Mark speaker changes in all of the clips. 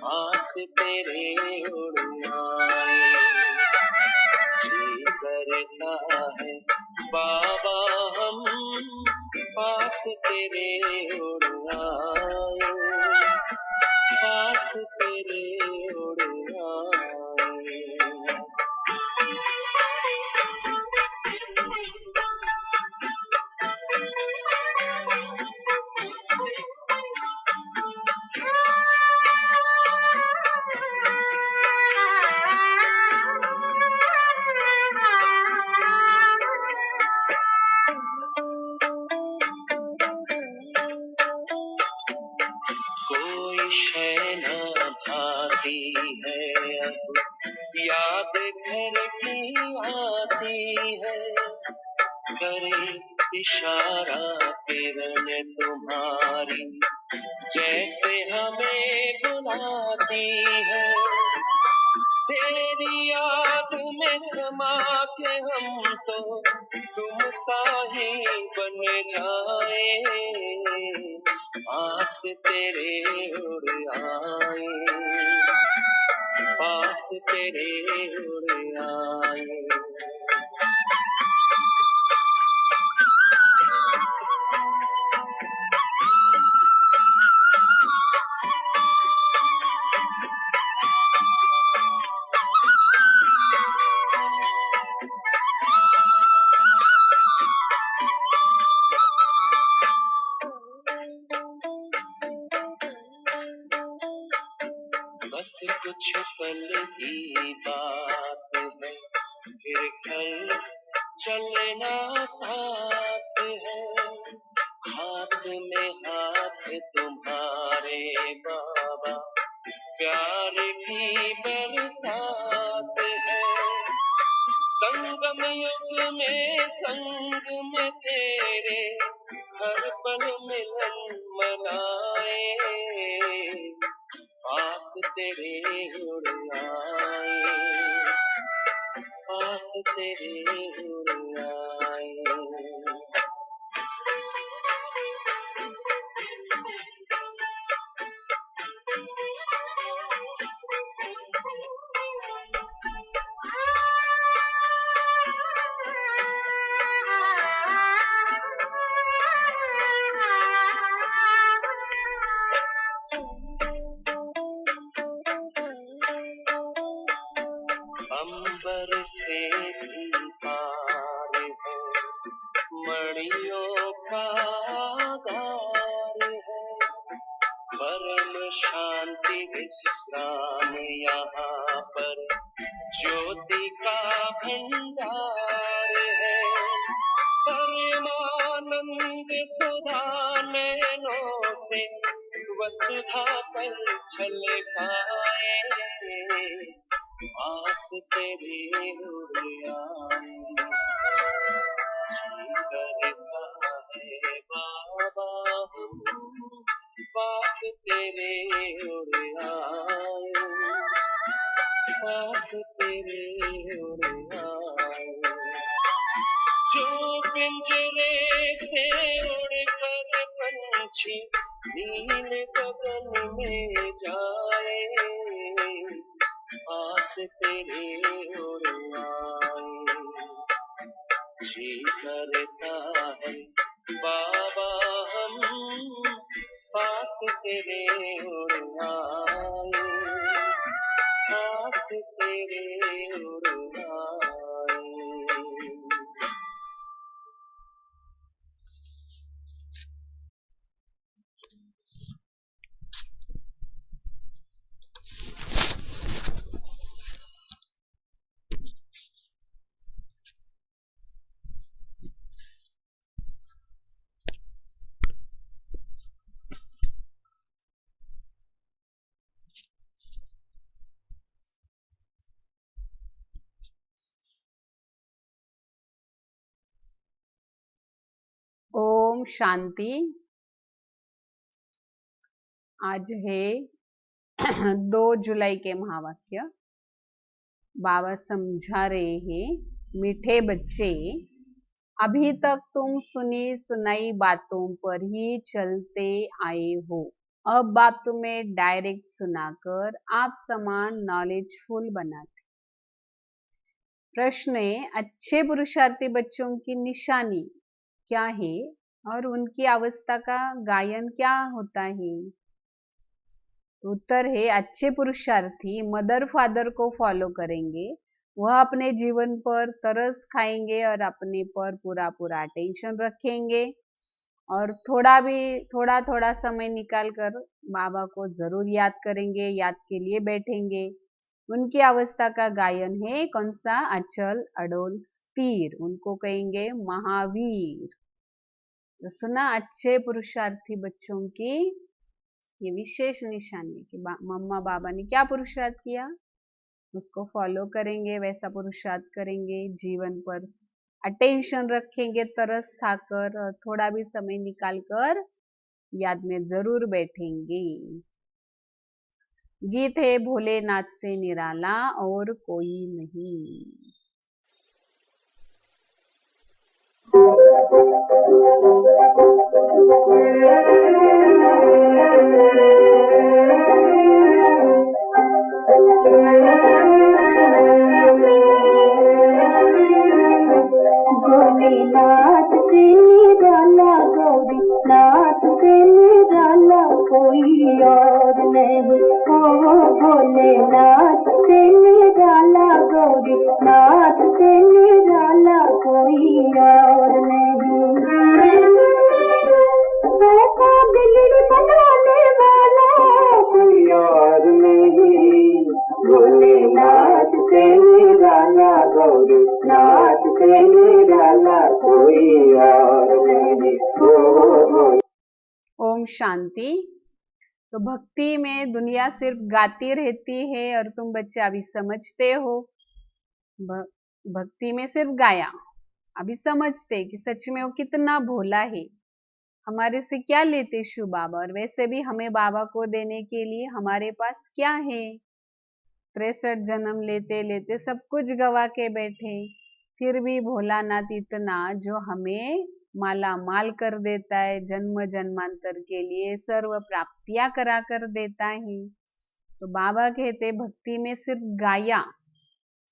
Speaker 1: पास तेरे उड़ आए। जी करता है बाबा हम पास तेरे उड़ आए, पास तेरे उड़ आए। कोई शय न भाती है अब, याद घर की आती है। करे इशारा किरण तुम्हारी, जैसे हमें बुलाती है। तेरी याद में समा के हम तो तुम सा ही बन जाए, पास तेरे उड़ आए, पास तेरे उड़ आए। बस कुछ पल की बात है, फिर कल चलना साथ है। हाथ में हाथ तुम्हारे बाबा, प्यार की बरसात है। संगम युग में संग में तेरे, हर पल मिलन मनाए, पास तेरे उड़ आए, पास तेरे उड़ आए। अंबर से भी पार है, मणियों का गार है। परम शांति विश्राम यहाँ पर, ज्योति का भंडार है। परमानंद सुधा नैनों से वसुधा पर छलकाए, पास तेरे उड़ आए। जी करता है बाबा हम पास तेरे उड़ आए, पास तेरे उड़ आए। जो पिंजरे से उड़कर पंछी नील गगन में जाए, पास तेरे उड़ आए। जी करता है बाबा हम पास तेरे उड़ आए, पास तेरे उड़ आए।
Speaker 2: ओम शांति। आज है 2 जुलाई के महावाक्य। बाबा समझा रहे हैं, मीठे बच्चे, अभी तक तुम सुनी सुनाई बातों पर ही चलते आए हो अब बाप तुम्हें डायरेक्ट सुनाकर आप समान नॉलेजफुल बनाते। प्रश्न है, अच्छे पुरुषार्थी बच्चों की निशानी क्या है और उनकी अवस्था का गायन क्या होता है? तो उत्तर है, अच्छे पुरुषार्थी मदर फादर को फॉलो करेंगे, वह अपने जीवन पर तरस खाएंगे और अपने पर पूरा पूरा अटेंशन रखेंगे और थोड़ा थोड़ा समय निकाल कर बाबा को जरूर याद करेंगे, याद के लिए बैठेंगे। उनकी अवस्था का गायन है कौन सा? अचल अडोल स्थिर, उनको कहेंगे महावीर। तो सुना अच्छे पुरुषार्थी बच्चों की ये विशेष निशानी कि मम्मा बाबा ने क्या पुरुषार्थ किया, उसको फॉलो करेंगे, वैसा पुरुषार्थ करेंगे, जीवन पर अटेंशन रखेंगे तरस खाकर और थोड़ा भी समय निकाल कर याद में जरूर बैठेंगे। गीत है भोलेनाथ से निराला और कोई नहीं।
Speaker 3: भोलेनाथ से निराला गौरी नाथ से निराला कोई और नहीं। ओ भोलेनाथ से निराला गौरी नाथ से निराला कोई और नहीं। ऐसा बिगड़ बनाने वाला कोई और नहीं। भोलेनाथ से निराला गौरी नाथ से निराला कोई और नहीं।
Speaker 2: ओम शांति। तो भक्ति में दुनिया सिर्फ गाती रहती है और तुम बच्चे अभी समझते हो, भक्ति में सिर्फ गाया, अभी समझते कि सच में वो कितना भोला है, हमारे से क्या लेते शिव बाबा, और वैसे भी हमें बाबा को देने के लिए हमारे पास क्या है। 63 जन्म लेते लेते सब कुछ गवा के बैठे, फिर भी भोलानाथ इतना जो हमें माला माल कर देता है, जन्म जन्मांतर के लिए सर्व प्राप्तियां करा कर देता है। तो बाबा कहते भक्ति में सिर्फ गाया,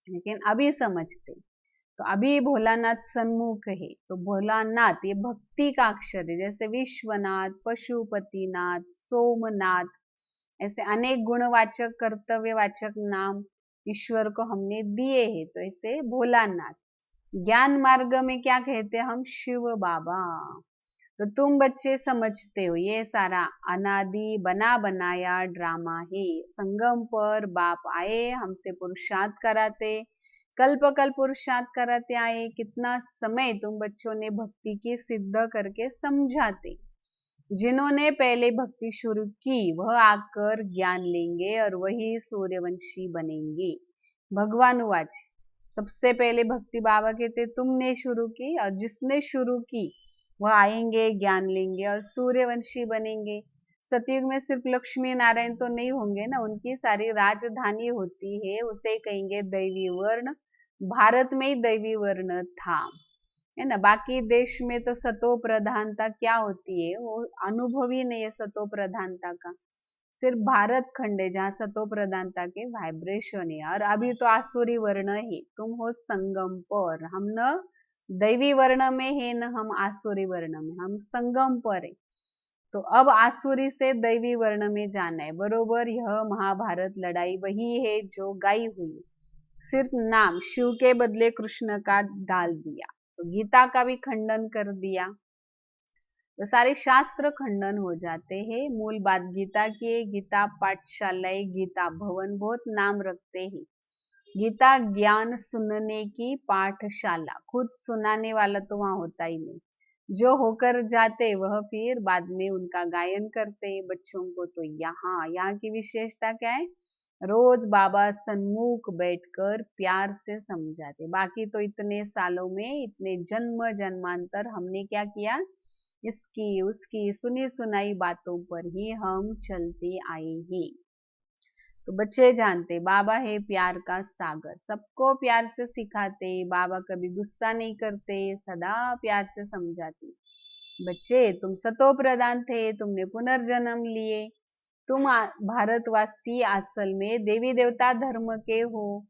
Speaker 2: लेकिन अभी समझते। तो अभी भोलानाथ सन्मुख है। तो भोलानाथ ये भक्ति का अक्षर है, जैसे विश्वनाथ, पशुपतिनाथ, सोमनाथ, ऐसे अनेक गुणवाचक कर्तव्यवाचक नाम ईश्वर को हमने दिए हैं। तो ऐसे भोलानाथ। ज्ञान मार्ग में क्या कहते हैं हम? शिव बाबा। तो तुम बच्चे समझते हो ये सारा अनादि बना बनाया ड्रामा है। संगम पर बाप आए, हमसे पुरुषार्थ कराते, कल्प कल्प पुरुषार्थ कराते आए। कितना समय तुम बच्चों ने भक्ति की सिद्ध करके समझाते। जिन्होंने पहले भक्ति शुरू की वह आकर ज्ञान लेंगे और वही सूर्यवंशी बनेंगे। भगवान वाच सबसे पहले भक्ति बाबा कहते तुमने शुरू की, और जिसने शुरू की वह आएंगे, ज्ञान लेंगे और सूर्यवंशी बनेंगे। सतयुग में सिर्फ लक्ष्मी नारायण तो नहीं होंगे ना, उनकी सारी राजधानी होती है, उसे कहेंगे दैवी वर्ण। भारत में ही दैवी वर्ण था, है ना। बाकी देश में तो सतो प्रधानता क्या होती है वो अनुभव ही नहीं है सतो प्रधानता का। सिर्फ भारत खंड है जहाँ सतो प्रधानता के वाइब्रेशन है। और अभी तो आसुरी वर्ण है, तुम हो संगम पर, हम न दैवी वर्ण में है न हम आसुरी वर्ण में, हम संगम पर है। तो अब आसुरी से दैवी वर्ण में जाना है। बरोबर यह महाभारत लड़ाई वही है जो गाई हुई, सिर्फ नाम शिव के बदले कृष्ण का डाल दिया। तो गीता का भी खंडन कर दिया, तो सारे शास्त्र खंडन हो जाते हैं। मूल बात गीता की है। गीता पाठशालाएं, गीता भवन बहुत नाम रखते हैं। गीता ज्ञान सुनने की पाठशाला, खुद सुनाने वाला तो वहां होता ही नहीं, जो होकर जाते वह फिर बाद में उनका गायन करते बच्चों को। तो यहाँ की विशेषता क्या है? रोज बाबा सन्मुख बैठकर प्यार से समझाते। बाकी तो इतने सालों में, इतने जन्म जन्मांतर हमने क्या किया? इसकी उसकी सुनी सुनाई बातों पर ही हम चलते आए हैं। तो बच्चे जानते बाबा है प्यार का सागर, सबको प्यार से सिखाते। बाबा कभी गुस्सा नहीं करते, सदा प्यार से समझाते। बच्चे तुम सतो प्रधान थे, तुमने पुनर्जन्म लिए, तुम भारतवासी असल में देवी देवता धर्म के हो।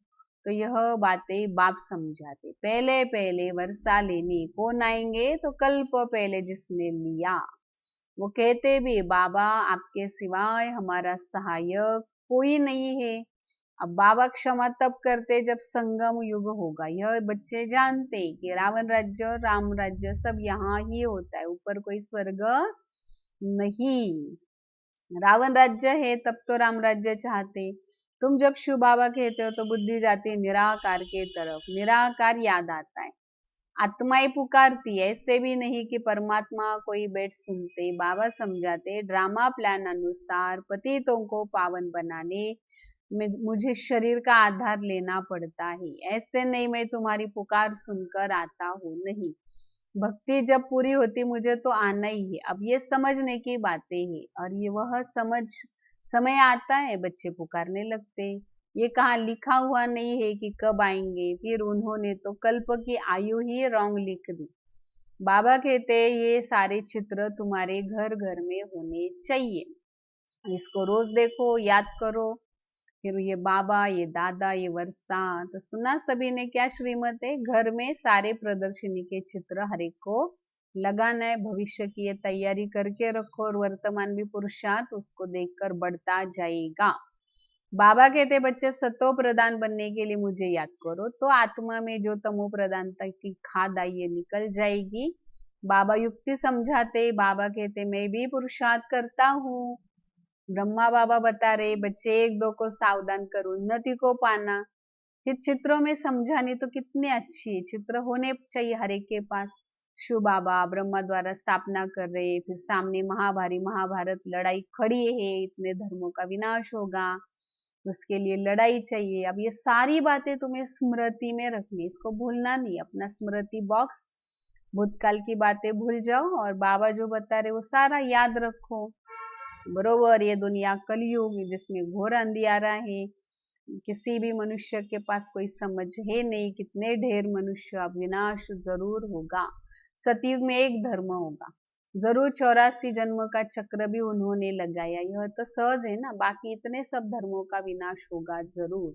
Speaker 2: तो यह बातें बाप समझाते। पहले पहले वर्षा लेने कौन आएंगे, तो कल्प पहले जिसने लिया। वो कहते भी बाबा आपके सिवाय हमारा सहायक कोई नहीं है। अब बाबा क्षमा तब करते जब संगम युग होगा। यह बच्चे जानते कि रावण राज्य और राम राज्य सब यहाँ ही होता है, ऊपर कोई स्वर्ग नहीं। रावण राज्य है तब तो राम राज्य चाहते। तुम जब शिव बाबा कहते हो तो बुद्धि जाती है निराकार के तरफ। निराकार याद आता है, आत्माएं पुकारती है। ऐसे भी नहीं कि परमात्मा कोई बैठ सुनते। बाबा समझाते ड्रामा प्लान अनुसार पतितों को पावन बनाने में मुझे शरीर का आधार लेना पड़ता है। ऐसे नहीं मैं तुम्हारी पुकार सुनकर आता हूँ, नहीं। भक्ति जब पूरी होती मुझे तो आना ही है। अब ये समझने की बातें हैं, और ये वह समझ समय आता है बच्चे पुकारने लगते। ये कहाँ लिखा हुआ नहीं है कि कब आएंगे। फिर उन्होंने तो कल्प की आयु ही रॉन्ग लिख दी। बाबा कहते ये सारे चित्र तुम्हारे घर घर में होने चाहिए। इसको रोज देखो, याद करो। फिर ये बाबा, ये दादा, ये वर्षा, तो सुना सभी ने क्या श्रीमत है। घर में सारे प्रदर्शनी के चित्र हर एक को लगाना है। भविष्य की ये तैयारी करके रखो, और वर्तमान भी पुरुषार्थ उसको देखकर बढ़ता जाएगा। बाबा कहते बच्चे सतो प्रधान बनने के लिए मुझे याद करो, तो आत्मा में जो तमो प्रधानता की खाद आई ये निकल जाएगी। बाबा युक्ति समझाते। बाबा कहते मैं भी पुरुषार्थ करता हूँ। ब्रह्मा बाबा बता रहे बच्चे एक दो को सावधान करो उन्नति को पाना। फिर चित्रों में समझानी तो कितनी अच्छी चित्र होने चाहिए हर एक के पास। शिव बाबा ब्रह्मा द्वारा स्थापना कर रहे, फिर सामने महाभारत लड़ाई खड़ी है, इतने धर्मों का विनाश होगा, उसके लिए लड़ाई चाहिए। अब ये सारी बातें तुम्हें स्मृति में रखनी, इसको भूलना नहीं। अपना स्मृति बॉक्स, भूतकाल की बातें भूल जाओ और बाबा जो बता रहे वो सारा याद रखो। बरोबर ये दुनिया कलयुग जिसमें घोर अंधियारा है, किसी भी मनुष्य के पास कोई समझ है नहीं, कितने ढेर मनुष्य, अब विनाश जरूर होगा। सतयुग में एक धर्म होगा जरूर। 84 जन्म का चक्र भी उन्होंने लगाया, यह तो सहज है ना। बाकी इतने सब धर्मों का विनाश होगा जरूर।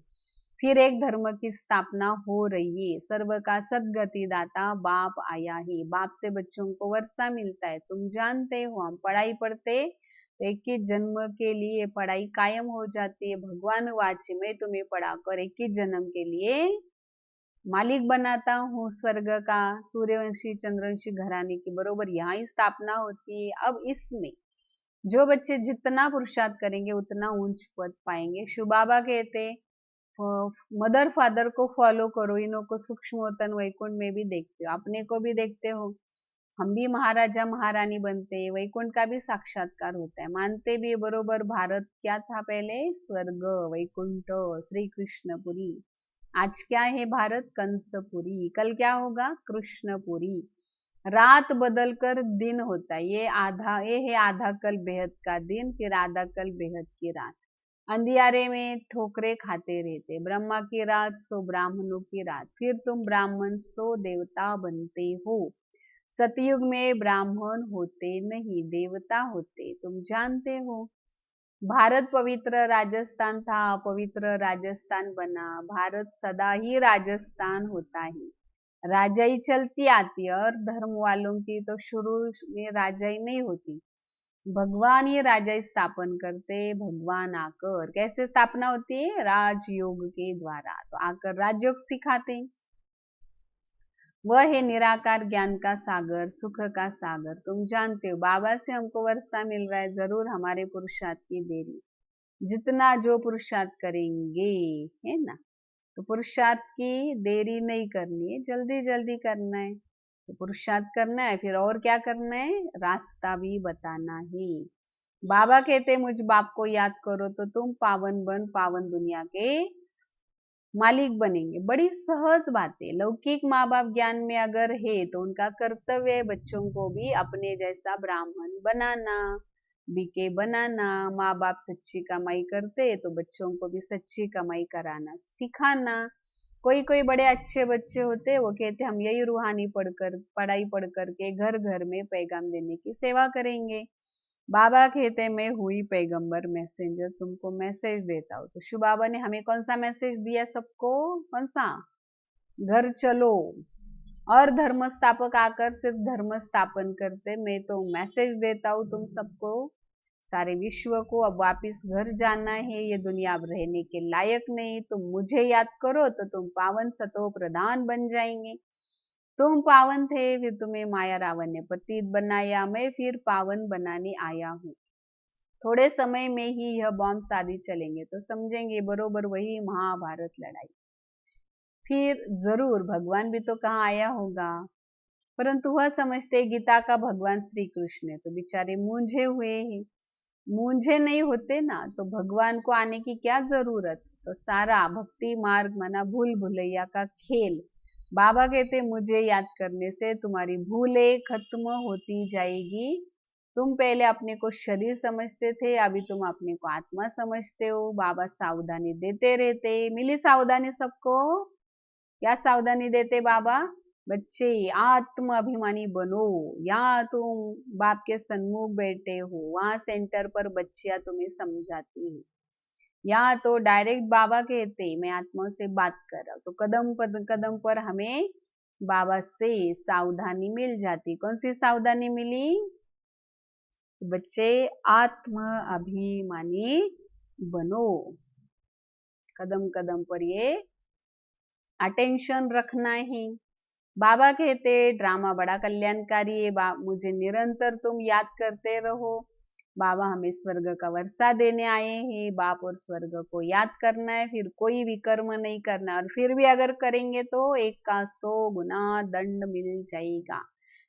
Speaker 2: फिर एक धर्म की स्थापना हो रही है। सर्व का सदगति दाता बाप आया है। बाप से बच्चों को वर्षा मिलता है, तुम जानते हो। हम पढ़ाई पढ़ते तो 21 जन्म के लिए पढ़ाई कायम हो जाती है। भगवान वाची मैं तुम्हें पढ़ाकर 21 जन्म के लिए मालिक बनाता हूँ स्वर्ग का। सूर्यवंशी चंद्रवंशी घराने की बरोबर यहाँ ही स्थापना होती है। अब इसमें जो बच्चे जितना पुरुषार्थ करेंगे उतना ऊंच पद पाएंगे। शिव बाबा कहते मदर फादर को फॉलो करो, इन्हों को सूक्ष्मोतन वैकुंठ में भी देखते हो, अपने को भी देखते हो। हम भी महाराजा महारानी बनते हैं, वैकुंठ का भी साक्षात्कार होता है, मानते भी बरोबर। भारत क्या था पहले, स्वर्ग, वैकुंठ, श्री कृष्णपुरी। आज क्या है भारत, कंसपुरी। कल क्या होगा, कृष्णपुरी। रात बदल कर दिन होता है। ये है आधा कल बेहद का दिन, फिर आधा कल बेहद की रात। अंधियारे में ठोकरे खाते रहते। ब्रह्मा की रात सो ब्राह्मणों की रात, फिर तुम ब्राह्मण सो देवता बनते हो। सतयुग में ब्राह्मण होते नहीं, देवता होते, तुम जानते हो। भारत पवित्र राजस्थान था, अपवित्र राजस्थान बना। भारत सदा ही राजस्थान होता है। राजाई चलती आती है, और धर्म वालों की तो शुरू में राजाई नहीं होती। भगवान ही राजाई स्थापन करते। भगवान आकर कैसे स्थापना होती है, राजयोग के द्वारा। तो आकर राजयोग सिखाते। वह है निराकार ज्ञान का सागर, सुख का सागर। तुम जानते हो बाबा से हमको वर्षा मिल रहा है, जरूर हमारे पुरुषार्थ की देरी। जितना जो पुरुषार्थ करेंगे, है ना, तो पुरुषार्थ की देरी नहीं करनी है, जल्दी जल्दी करना है। तो पुरुषार्थ करना है, फिर और क्या करना है, रास्ता भी बताना है। बाबा कहते मुझ बाप को याद करो तो तुम पावन बन पावन दुनिया के मालिक बनेंगे। बड़ी सहज बात है। लौकिक माँ बाप ज्ञान में अगर है तो उनका कर्तव्य है बच्चों को भी अपने जैसा ब्राह्मण बनाना, बीके बनाना। माँ बाप सच्ची कमाई करते तो बच्चों को भी सच्ची कमाई कराना सिखाना। कोई कोई बड़े अच्छे बच्चे होते, वो कहते हम यही रूहानी पढ़ाई पढ़ करके घर घर में पैगाम देने की सेवा करेंगे। बाबा कहते मैं हुई पैगंबर मैसेंजर, तुमको मैसेज देता हूँ। तो शिव बाबा ने हमें कौन सा मैसेज दिया सबको? कौन सा? घर चलो। और धर्म स्थापक आकर सिर्फ धर्म स्थापन करते, मैं तो मैसेज देता हूँ तुम सबको, सारे विश्व को अब वापिस घर जाना है, ये दुनिया अब रहने के लायक नहीं, तुम मुझे याद करो तो तुम पावन सतो प्रधान बन जाएंगे। तुम पावन थे, फिर तुम्हें माया रावण ने पतित बनाया, मैं फिर पावन बनाने आया हूँ। थोड़े समय में ही यह बॉम्ब शादी चलेंगे तो समझेंगे बरोबर वही महाभारत लड़ाई। फिर जरूर भगवान भी तो कहाँ आया होगा, परंतु वह समझते गीता का भगवान श्री कृष्ण है, तो बेचारे मूंझे हुए हैं। मूंझे नहीं होते ना तो भगवान को आने की क्या जरूरत। तो सारा भक्ति मार्ग माना भूल भुलैया का खेल। बाबा कहते मुझे याद करने से तुम्हारी भूलें खत्म होती जाएगी। तुम पहले अपने को शरीर समझते थे, अभी तुम अपने को आत्मा समझते हो। बाबा सावधानी देते रहते। मिली सावधानी सबको? क्या सावधानी देते बाबा? बच्चे आत्म अभिमानी बनो। यहाँ तुम बाप के सन्मुख बैठे हो, वहां सेंटर पर बच्चियां तुम्हें समझाती है। यहाँ तो डायरेक्ट बाबा कहते मैं आत्मा से बात कर रहा हूँ, तो कदम पर हमें बाबा से सावधानी मिल जाती। कौन सी सावधानी मिली? बच्चे आत्म अभिमानी बनो। कदम कदम पर ये अटेंशन रखना है। बाबा कहते ड्रामा बड़ा कल्याणकारी है, मुझे निरंतर तुम याद करते रहो। बाबा हमें स्वर्ग का वर्षा देने आए हैं, बाप और स्वर्ग को याद करना है, फिर कोई विकर्म नहीं करना, और फिर भी अगर करेंगे तो 1 का 100 गुना दंड मिल जाएगा।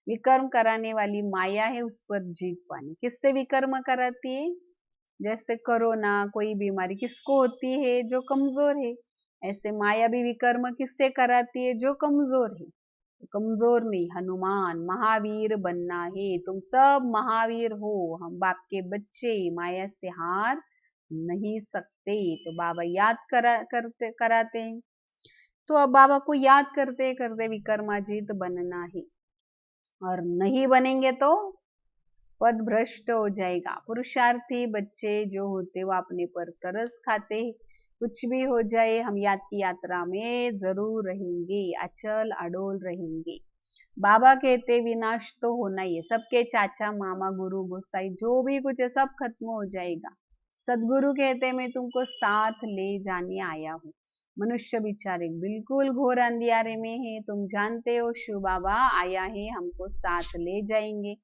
Speaker 2: विकर्म कराने वाली माया है, उस पर जीत पानी। किससे विकर्म कराती है? जैसे कोरोना कोई बीमारी किसको होती है? जो कमजोर है। ऐसे माया भी विकर्म किससे कराती है? जो कमजोर है। कमजोर नहीं, हनुमान महावीर बनना है। तुम सब महावीर हो, हम बाप के बच्चे माया से हार नहीं सकते। तो बाबा याद कराते हैं। तो अब बाबा को याद करते करते विकर्माजीत बनना है, और नहीं बनेंगे तो पद भ्रष्ट हो जाएगा। पुरुषार्थी बच्चे जो होते वो अपने पर तरस खाते, कुछ भी हो जाए हम याद की यात्रा में जरूर रहेंगे, अचल अडोल रहेंगे। बाबा कहते विनाश तो होना ही है, सबके चाचा मामा गुरु गोसाई जो भी कुछ है सब खत्म हो जाएगा। सदगुरु कहते मैं तुमको साथ ले जाने आया हूँ। मनुष्य बेचारे बिल्कुल घोर अंधियारे में है, तुम जानते हो शिव बाबा आया है, हमको साथ ले जाएंगे।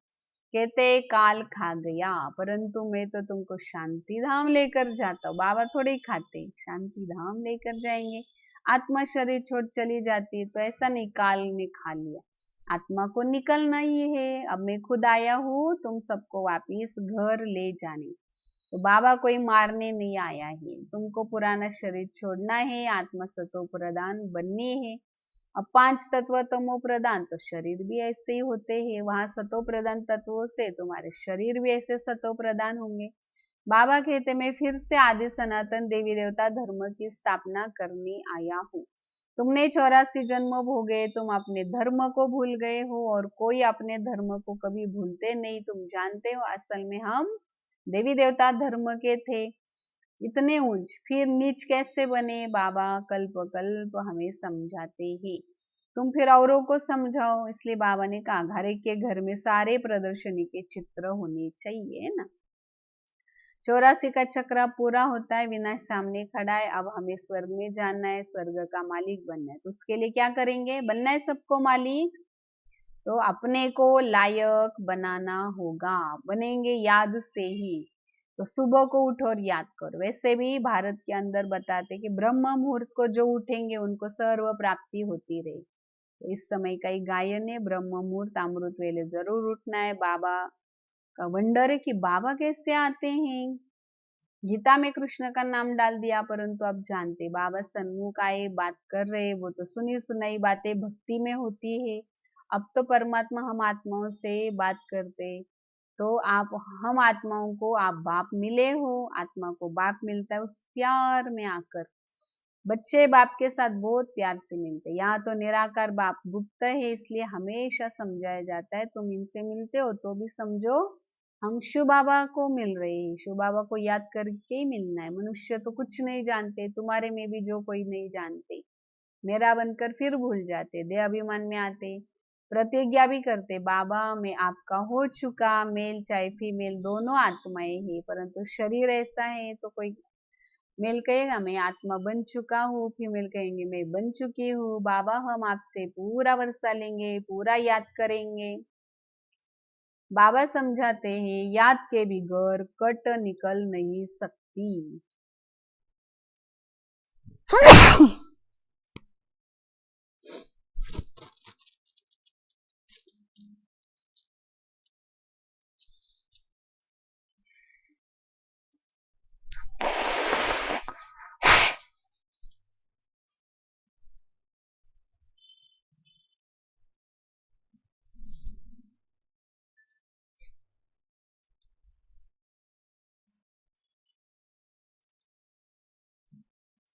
Speaker 2: कहते काल खा गया, परंतु मैं तो तुमको शांति धाम लेकर जाता हूँ। बाबा थोड़े ही खाते, शांति धाम लेकर जाएंगे। आत्मा शरीर छोड़ चली जाती है, तो ऐसा नहीं काल ने खा लिया, आत्मा को निकलना ही है। अब मैं खुद आया हूँ तुम सबको वापिस घर ले जाने। तो बाबा कोई मारने नहीं आया है, तुमको पुराना शरीर छोड़ना है, आत्मा सतो प्रधान बननी है। अब 5 तत्व तमो प्रधान, तो शरीर भी ऐसे ही होते हैं, वहां सतो प्रधान तत्वों से तुम्हारे शरीर भी ऐसे सतो प्रधान होंगे। बाबा कहते मैं फिर से आदि सनातन देवी देवता धर्म की स्थापना करने आया हूँ। तुमने 84 जन्म भोगे, तुम अपने धर्म को भूल गए हो, और कोई अपने धर्म को कभी भूलते नहीं। तुम जानते हो असल में हम देवी देवता धर्म के थे। इतने ऊंच फिर नीच कैसे बने? बाबा कल्प कल्प हमें समझाते ही, तुम फिर औरों को समझाओ। इसलिए बाबा ने कहा हर एक के घर में सारे प्रदर्शनी के चित्र होने चाहिए ना। 84 का चक्र पूरा होता है, विनाश सामने खड़ा है, अब हमें स्वर्ग में जाना है, स्वर्ग का मालिक बनना है। तो उसके लिए क्या करेंगे? बनना है सबको मालिक, तो अपने को लायक बनाना होगा। बनेंगे याद से ही। तो सुबह को उठो और याद करो। वैसे भी भारत के अंदर बताते कि ब्रह्म मुहूर्त को जो उठेंगे उनको सर्व प्राप्ति होती रहे। तो इस समय का ही गायन है, ब्रह्म मुहूर्त अमृत वेले जरूर उठना है। बाबा का वंडर है कि बाबा कैसे आते हैं। गीता में कृष्ण का नाम डाल दिया, परंतु अब जानते बाबा सन्मुख आए, बात कर रहे, वो तो सुनी सुनाई बातें भक्ति में होती है। अब तो परमात्मा हम आत्माओं से बात करते, तो आप हम आत्माओं को आप बाप मिले हो, आत्मा को बाप मिलता है उस प्यार में आकर। बच्चे बाप के साथ बहुत प्यार से मिलते। यहाँ तो निराकार बाप गुप्त है, इसलिए हमेशा समझाया जाता है तुम इनसे मिलते हो तो भी समझो हम शिव बाबा को मिल रहे हैं, शिव बाबा को याद करके ही मिलना है। मनुष्य तो कुछ नहीं जानते, तुम्हारे में भी जो कोई नहीं जानते, मेरा बनकर फिर भूल जाते, देह अभिमान में आते, प्रतिज्ञा भी करते, बाबा मैं आपका हो चुका, मेल चाहे फीमेल दोनों आत्माएं हैं, परंतु शरीर ऐसा है तो कोई मेल कहेगा मैं आत्मा बन चुका हूँ, फीमेल कहेंगे मैं बन चुकी हूँ, बाबा हम आपसे पूरा वर्षा लेंगे, पूरा याद करेंगे। बाबा समझाते हैं याद के बिगर कट निकल नहीं सकती।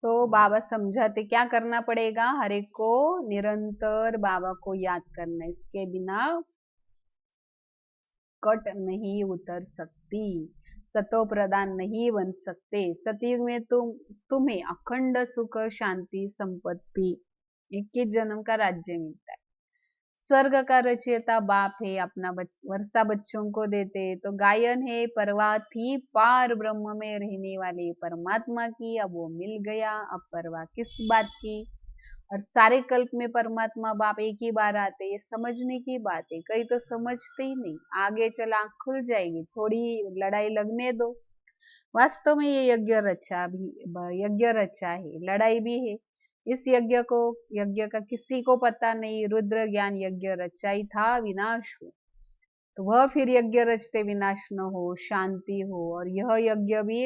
Speaker 2: तो बाबा समझाते क्या करना पड़ेगा, हर एक को निरंतर बाबा को याद करना, इसके बिना कट नहीं उतर सकती, सतो प्रदान नहीं बन सकते। सतयुग में तुम्हें अखंड सुख शांति संपत्ति 21 जन्म का राज्य मिलता है। स्वर्ग का रचयिता बाप है, अपना वर्षा बच्चों को देते, तो गायन है परवाह थी पार ब्रह्म में रहने वाले परमात्मा की, अब वो मिल गया, अब परवाह किस बात की। और सारे कल्प में परमात्मा बाप एक ही बार आते, ये समझने की बात है। कई तो समझते ही नहीं, आगे चल आंख खुल जाएगी, थोड़ी लड़ाई लगने दो। वास्तव में ये यज्ञ रचा है, लड़ाई भी है। इस यज्ञ का किसी को पता नहीं, रुद्र ज्ञान यज्ञ रचा ही था, विनाश हो तो वह फिर यज्ञ रचते विनाश न हो, शांति हो। और यह यज्ञ भी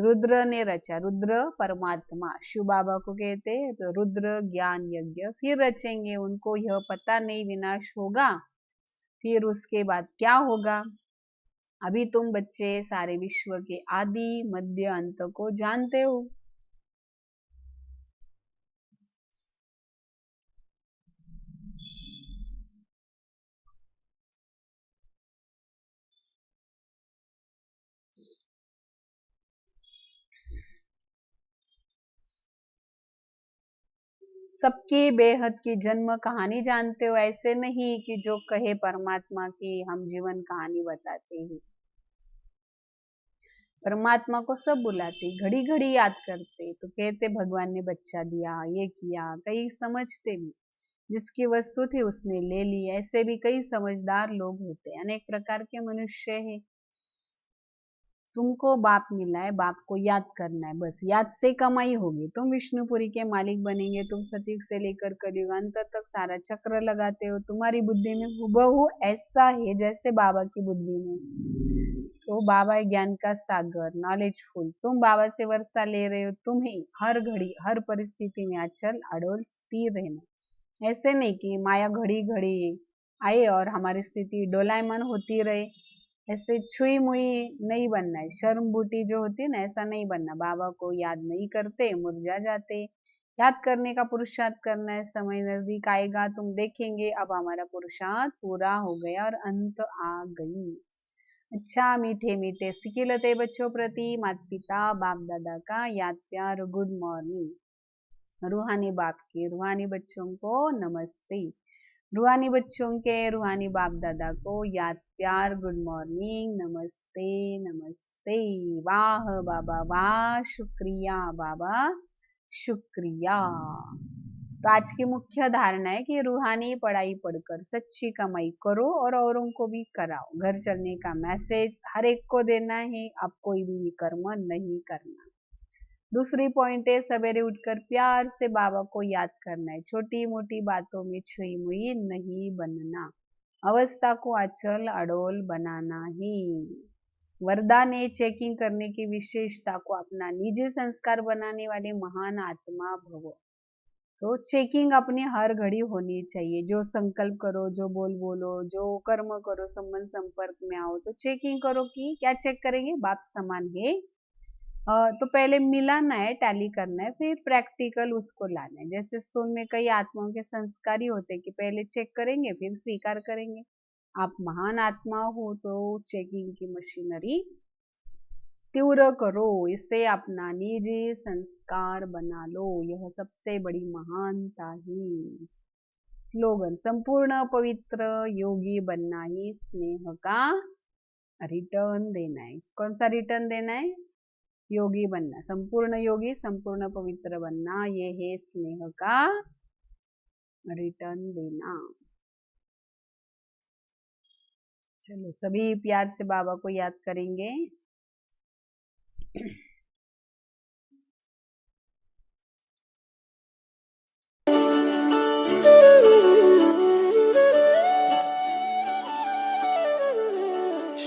Speaker 2: रुद्र ने रचा, रुद्र परमात्मा शिव बाबा को कहते हैं, तो रुद्र ज्ञान यज्ञ फिर रचेंगे, उनको यह पता नहीं विनाश होगा, फिर उसके बाद क्या होगा। अभी तुम बच्चे सारे विश्व के आदि मध्य अंत को जानते हो। सबकी बेहद की जन्म कहानी जानते हो, ऐसे नहीं कि जो कहे परमात्मा की हम जीवन कहानी बताते हैं। परमात्मा को सब बुलाते, घड़ी घड़ी याद करते, तो कहते भगवान ने बच्चा दिया, ये किया। कई समझते भी, जिसकी वस्तु थी उसने ले ली। ऐसे भी कई समझदार लोग होते, अनेक प्रकार के मनुष्य हैं। तुमको बाप मिला है, बाप को याद करना है, बस याद से कमाई होगी। तुम विष्णुपुरी के मालिक बनेंगे। तुम सतयुग से लेकर कलयुग अंत तक सारा चक्र लगाते हो, तुम्हारी बुद्धि में हुबहू ऐसा है जैसे बाबा की बुद्धि में। तो बाबा है ज्ञान का सागर, नॉलेजफुल। तुम बाबा से वर्षा ले रहे हो, तुम्हें हर घड़ी हर परिस्थिति में अचल अडोल स्थिर रहना। ऐसे नहीं कि माया घड़ी घड़ी आए और हमारी स्थिति डोलायमान होती रहे, ऐसे छुई मुई नहीं बनना है। शर्म बूटी जो होती है ना, ऐसा नहीं बनना। बाबा को याद नहीं करते मुरझा जाते, याद करने का पुरुषार्थ करना है। समय नजदीक आएगा, तुम देखेंगे अब हमारा पुरुषार्थ पूरा हो गया और अंत आ गई। अच्छा मीठे मीठे सिकिलते बच्चों प्रति माता पिता बाप दादा का याद प्यार, गुड मॉर्निंग। रूहानी बाप के रूहानी बच्चों को नमस्ते। रूहानी बच्चों के रूहानी बाप दादा को याद प्यार, गुड मॉर्निंग, नमस्ते नमस्ते। वाह बाबा वाह, शुक्रिया बाबा शुक्रिया। तो आज की मुख्य धारणा है कि रूहानी पढ़ाई पढ़कर सच्ची कमाई करो और औरों को भी कराओ। घर चलने का मैसेज हर एक को देना है, अब कोई भी विकर्म नहीं करना। दूसरी पॉइंट है सवेरे उठकर प्यार से बाबा को याद करना है। छोटी मोटी बातों में छुई मुई नहीं बनना, अवस्था को अचल अडोल बनाना ही। वरदान है चेकिंग करने की विशेषता को अपना निजी संस्कार बनाने वाले महान आत्मा भव। तो चेकिंग अपनी हर घड़ी होनी चाहिए। जो संकल्प करो, जो बोलो, जो कर्म करो, संबंध संपर्क में आओ तो चेकिंग करो। कि क्या चेक करेंगे, बाप समान है तो पहले मिलाना है, टैली करना है, फिर प्रैक्टिकल उसको लाना है। जैसे स्थूल में कई आत्माओं के संस्कारी होते हैं कि पहले चेक करेंगे फिर स्वीकार करेंगे। आप महान आत्मा हो तो चेकिंग की मशीनरी तीव्र करो, इसे अपना निजी संस्कार बना लो, यह सबसे बड़ी महानता ही। स्लोगन, संपूर्ण पवित्र योगी बनना ही स्नेह का रिटर्न देना है। कौन सा रिटर्न देना है? योगी बनना, संपूर्ण योगी, संपूर्ण पवित्र बनना, ये है स्नेह का रिटर्न देना। चलो सभी प्यार से बाबा को याद करेंगे।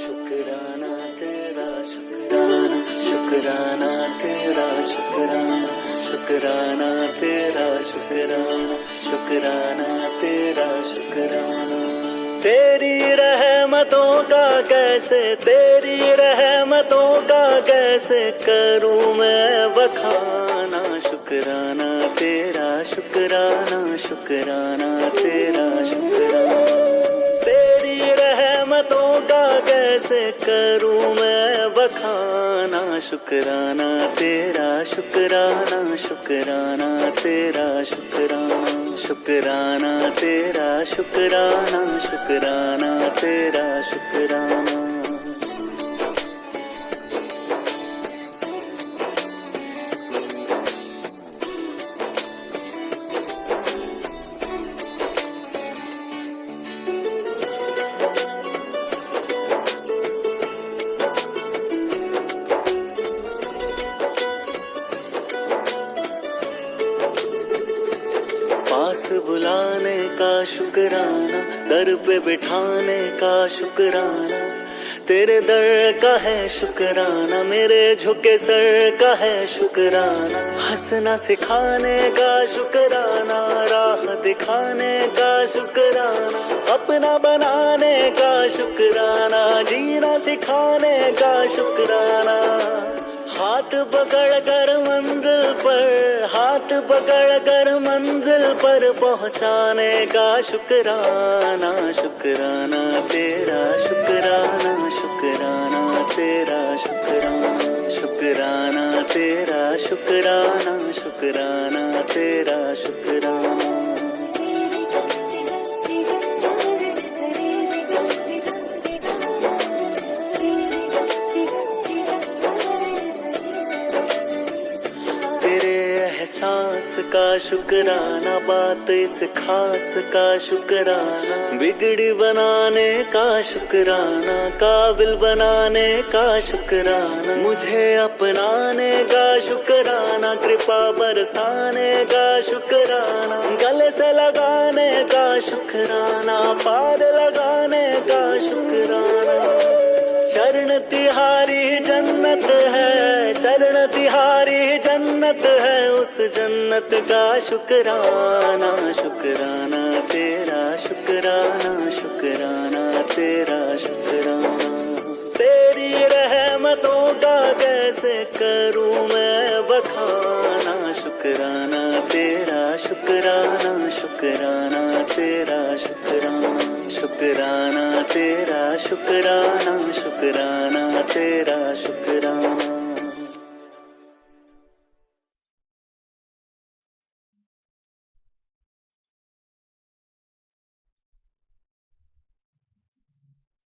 Speaker 4: शुक्राना तेरा शुक्राना, शुक्राना तेरा शुक्राना, शुक्राना तेरा शुक्राना, शुक्राना तेरा शुक्राना। तेरी रहमतों का कैसे, तेरी रहमतों का कैसे करूं मैं बखाना। शुक्राना तेरा शुक्राना, शुक्राना तेरा शुक्राना। तेरी रहमतों का कैसे करूं मैं बखाना। शुक्राना तेरा शुक्राना, शुक्राना तेरा शुक्राना, शुक्राना तेरा शुक्राना, शुक्राना तेरा शुक्राना। पास बुलाने का शुक्राना, दर पे बिठाने का शुक्राना। तेरे दर का है शुक्राना, मेरे झुके सर का है शुक्राना। हंसना सिखाने का शुक्राना, राह दिखाने का शुक्राना। अपना बनाने का शुक्राना, जीना सिखाने का शुक्राना। हाथ पकड़ कर मंजिल पर, हाथ पकड़ कर मंजिल पर पहुंचाने का शुक्राना। शुक्राना तेरा शुक्राना, शुक्राना तेरा शुक्राना, शुक्राना तेरा शुक्राना, शुक्राना तेरा शुक्राना। एहसास का शुक्राना, बात इस खास का शुक्राना। बिगड़ी बनाने का शुक्राना, काबिल बनाने का शुक्राना। मुझे अपनाने का शुक्राना, कृपा बरसाने का शुक्राना। गले से लगाने का शुक्राना, पार लगाने का शुक्राना। चरण तिहारी जन्नत है, चरण तिहारी जन्नत है, उस जन्नत का शुक्राना। शुक्राना तेरा शुक्राना, शुक्राना तेरा शुक्राना। तेरी रहमतों का कैसे करूं मैं बखाना। शुक्राना तेरा शुक्राना, शुक्राना तेरा शुक्राना, शुक्राना तेरा शुक्राना, शुक्राना तेरा शुक्राना।